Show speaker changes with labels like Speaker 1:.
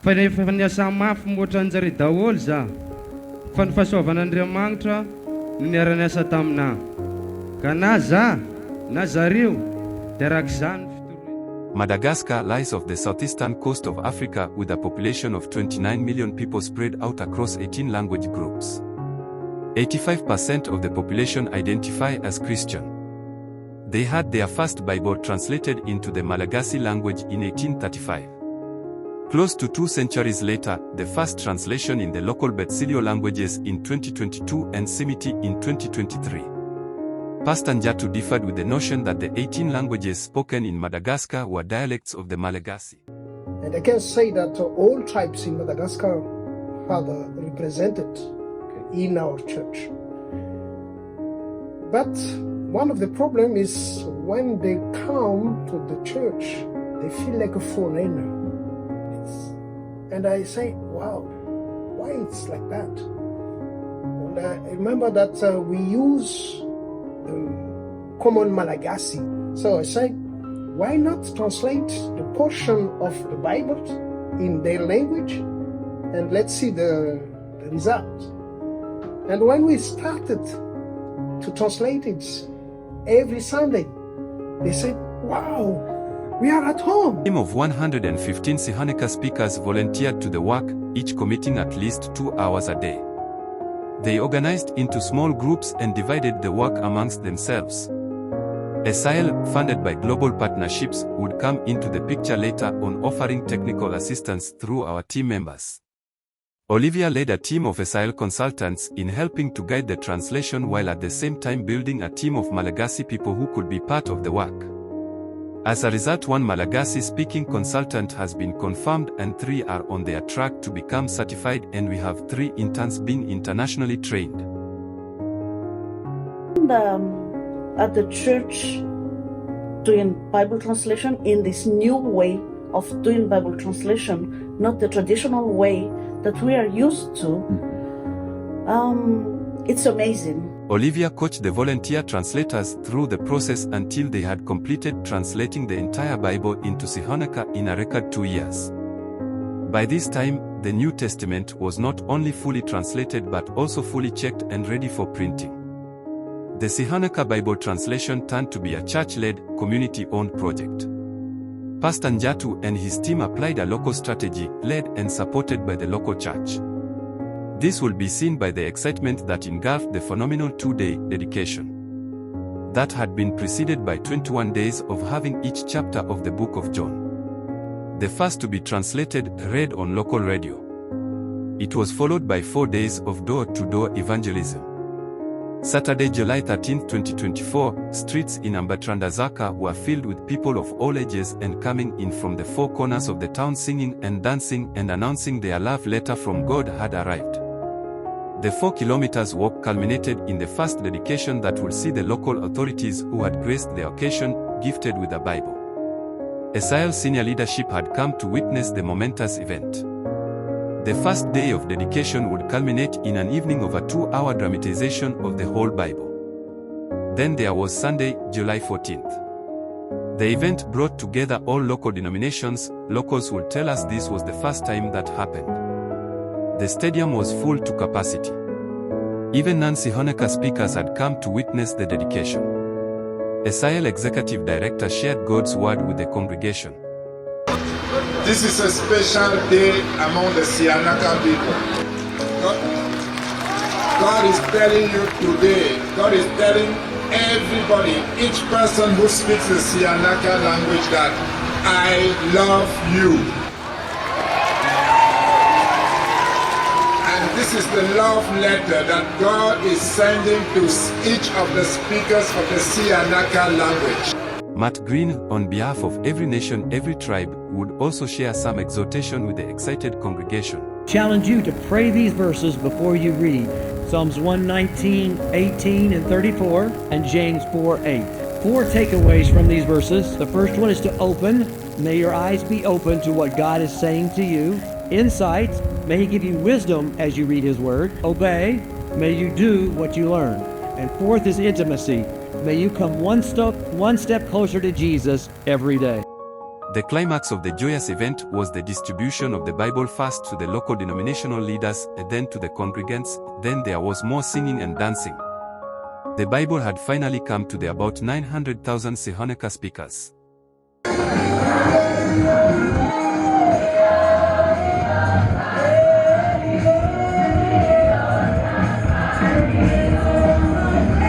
Speaker 1: Fanefanyasa mafy moatran'jare daholo za. Fa ny fahasoavan'Andriamanitra no niarany asa tamina. Ka na za, na zareo, dia arak'izany fitoroana.
Speaker 2: Madagascar lies off the southeastern coast of Africa with a population of 29 million people spread out across 18 language groups. 85% of the population identify as Christian. They had their first Bible translated into the Malagasy language in 1835. Close to 2 centuries later, the first translation in the local Betsileo languages in 2022 and Simiti in 2023. Pastor Njatu differed with the notion that the 18 languages spoken in Madagascar were dialects of the Malagasy.
Speaker 3: And I can say that all tribes in Madagascar are represented in our church. But one of the problems is when they come to the church, they feel like a foreigner. And I say, wow, why it's like that? And I remember that we use common Malagasy. So I say, why not translate the portion of the Bible in their language and let's see the result. And when we started to translate it every Sunday, they said, wow, we are at home.
Speaker 2: A team of 115 Sihanaka speakers volunteered to the work, each committing at least 2 hours a day. They organized into small groups and divided the work amongst themselves. A SIL, funded by global partnerships, would come into the picture later on, offering technical assistance through our team members. Olivia led a team of SIL consultants in helping to guide the translation while at the same time building a team of Malagasy people who could be part of the work. As a result, 1 Malagasy-speaking consultant has been confirmed and 3 are on their track to become certified, and we have 3 interns being internationally trained.
Speaker 4: At the church, doing Bible translation in this new way of doing Bible translation, not the traditional way that we are used to, it's amazing.
Speaker 2: Olivia coached the volunteer translators through the process until they had completed translating the entire Bible into Sihanaka in a record 2 years. By this time, the New Testament was not only fully translated but also fully checked and ready for printing. The Sihanaka Bible translation turned to be a church-led, community-owned project. Pastor Njatu and his team applied a local strategy, led and supported by the local church. This will be seen by the excitement that engulfed the phenomenal 2-day dedication. That had been preceded by 21 days of having each chapter of the book of John, the first to be translated, read on local radio. It was followed by 4 days of door-to-door evangelism. Saturday, July 13, 2024, streets in Ambatrandazaka were filled with people of all ages and coming in from the 4 corners of the town singing and dancing and announcing their love letter from God had arrived. The 4 kilometers walk culminated in the first dedication that will see the local authorities who had graced the occasion gifted with a Bible. SIL senior leadership had come to witness the momentous event. The first day of dedication would culminate in an evening of a 2-hour dramatization of the whole Bible. Then there was Sunday, July 14th. The event brought together all local denominations. Locals would tell us this was the first time that happened. The stadium was full to capacity. Even non-Sihanaka speakers had come to witness the dedication. SIL executive director shared God's word with the congregation.
Speaker 5: This is a special day among the Sihanaka people. God is telling you today, God is telling everybody, each person who speaks the Sihanaka language, that I love you. And this is the love letter that God is sending to each of the speakers of the Sihanaka language.
Speaker 2: Matt Green, on behalf of every nation, every tribe, would also share some exhortation with the excited congregation.
Speaker 6: Challenge you to pray these verses before you read Psalms 119, 18, and 34, and James 4:8. 4 takeaways from these verses. The first one is to open. May your eyes be open to what God is saying to you. Insight. May He give you wisdom as you read His Word. Obey. May you do what you learn. And 4th is intimacy. May you come one step closer to Jesus every day.
Speaker 2: The climax of the joyous event was the distribution of the Bible first to the local denominational leaders, and then to the congregants. Then there was more singing and dancing. The Bible had finally come to the about 900,000 Sihanaka speakers.